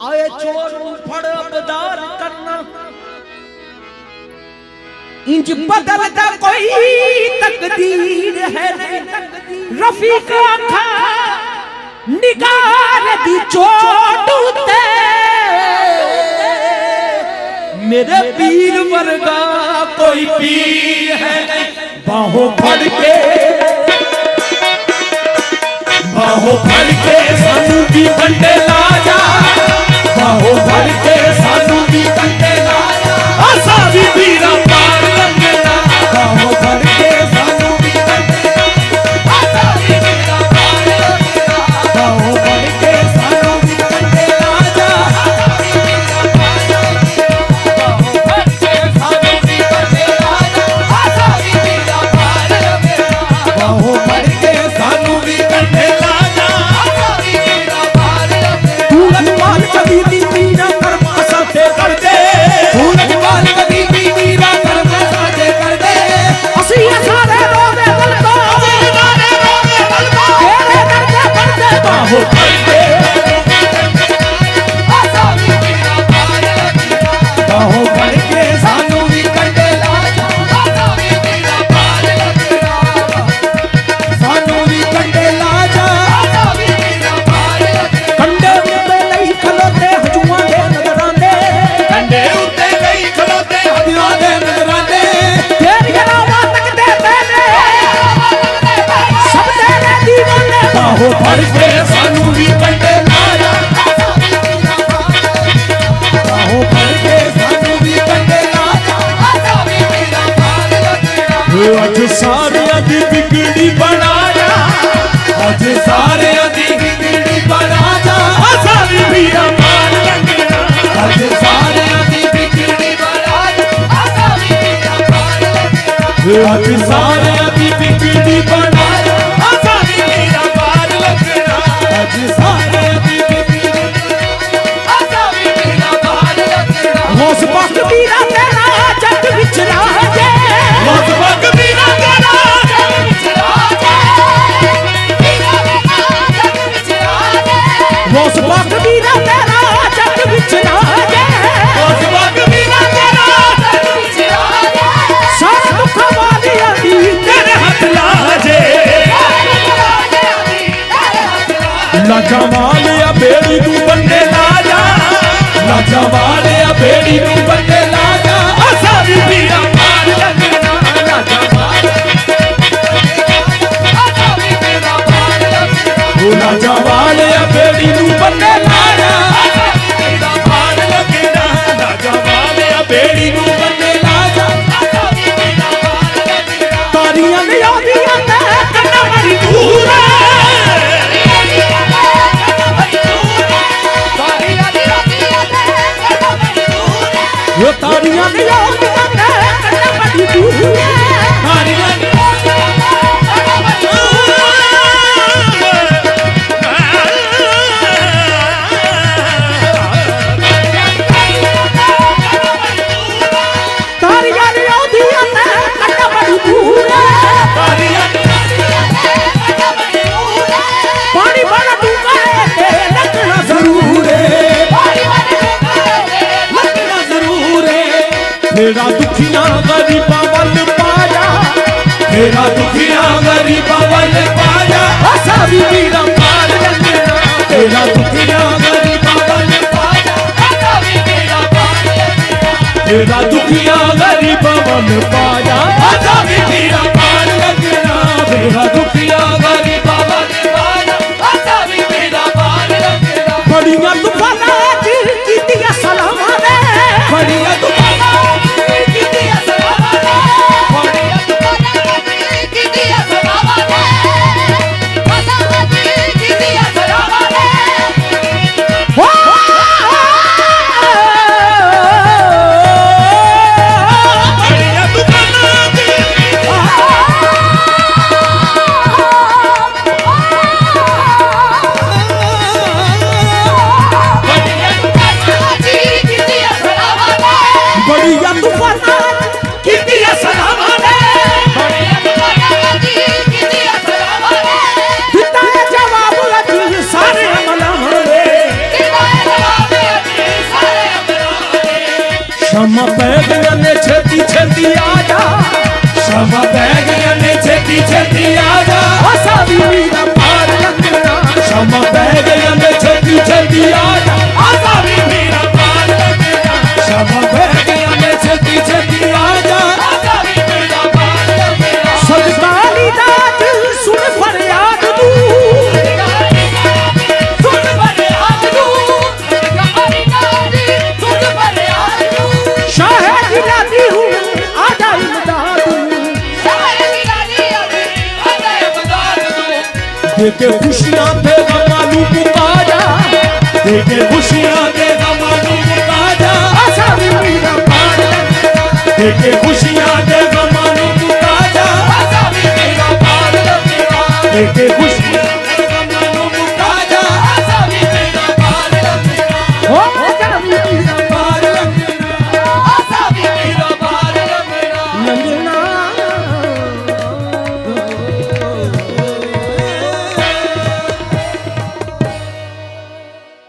आए चोर फड़ अबदार करना इंज बदलता कोई तकदीर है रफीक आखा निगार दी चोट उते मेरे पीर वर्गा कोई पीर है बाहों फड़ के सानू भी कंडे ला जा बाहों फड़ के सानू भी कंडे ला जा असा भी पीरा पार लगना बाहों फड़ के सानू भी कंडे असा भी पीरा पार लगना बाहों फड़ के सानू भी कंडे ला जा बाहों फड़ के सानू भी कंडे ला जा असा भी पीरा पार लगना बाहों फड़ के सानू भी कंडे ला बाहों फड़ के सानू भी कंडे ला जा बाहों फड़ के सानू भी कंडे ला जा अज सारे दी बिगड़ी बना जा अज सारे दी बिगड़ी बना जा असा भी पीरा पार लगना अज सारे दी बिगड़ी बना जा असा भी पीरा पार लगना अज सारे दी बिगड़ी बना जा असा भी पीरा पार लगना अज सारे दी बिगड़ी असा भी पीरा पार लगना होस पक पीरा तेरा जग विच राजे होस पक पीरा तेरा जग विच राजे पीरा तेरा जग विच राजे होस पक पीरा तेरा जग विच राजे होस पक पीरा तेरा जग विच राजे सारा दुख वाली आदि तेरे हाथ लाजे लाजा वाले बेड़ी नू बंदे ला जा लाजा वाले बेड़ी नू बंदे ला जा असा भी पीरा पार लगना लाजा वाले असा भी पीरा पार लगना लाजा वाले बेड़ी नू बंदे ला जा असा भी पीरा पार लगना लाजा वाले बेड़ी नू बंदे ला जा असा भी पीरा पार लगना तारियां ने आदियां ते कन्ना बड़ी दूर है वो तारियां ने आदियां ते कन्ना बड़ी दूर है तारियां ने तेरा दुखिया गरीबा वल पाया तेरा दुखिया गरीबा वल पाया असा भी पीरा पार लगना तेरा दुखिया गरीबा वल पाया असा भी पीरा पार लगना तेरा दुखिया गरीबा वल पाया असा भी पीरा पार लगना तेरा दुखिया गरीबा वल पाया असा भी पीरा पार लगना बड़ियां तूफाना कीतियां सलामां ने बड़ियां तूफाना ਸ਼ਾਮਾਂ ਪੈ ਗਈਆਂ ਨੇ ਛੇਤੀ ਛੇਤੀ ਆ ਜਾ ਸ਼ਾਮਾਂ ਪੈ ਗਈਆਂ ਨੇ ਛੇਤੀ ਛੇਤੀ ਆ ਜਾ ਸਾਰੀ ਵੀਰਾ ਪਾਰ ਲੱਗਣਾ ਸ਼ਾਮਾਂ ਪੈ ਗਈਆਂ ਨੇ ਛੇਤੀ ਛੇਤੀ ਆ ਜਾ ਸਾਰੀ ਵੀਰਾ ਪਾਰ ਲੱਗਣਾ ਸ਼ਾਮਾਂ ਪੈ ਗਈਆਂ ਨੇ ਛੇਤੀ ਛੇਤੀ ਆ ਜਾ ਸਾਰੀ ਵੀਰਾ ਪਾਰ ਲੱਗਣਾ ਸਦਕਾਲੀ ਦਾ ਦਿਲ ਸੁਣ ਫਰਿਆਦ ਤੂੰ देखे खुशियां दे गमानू मुका जा देखे खुशियां दे गमानू मुका जा सारी मीरा पार देखे खुशियां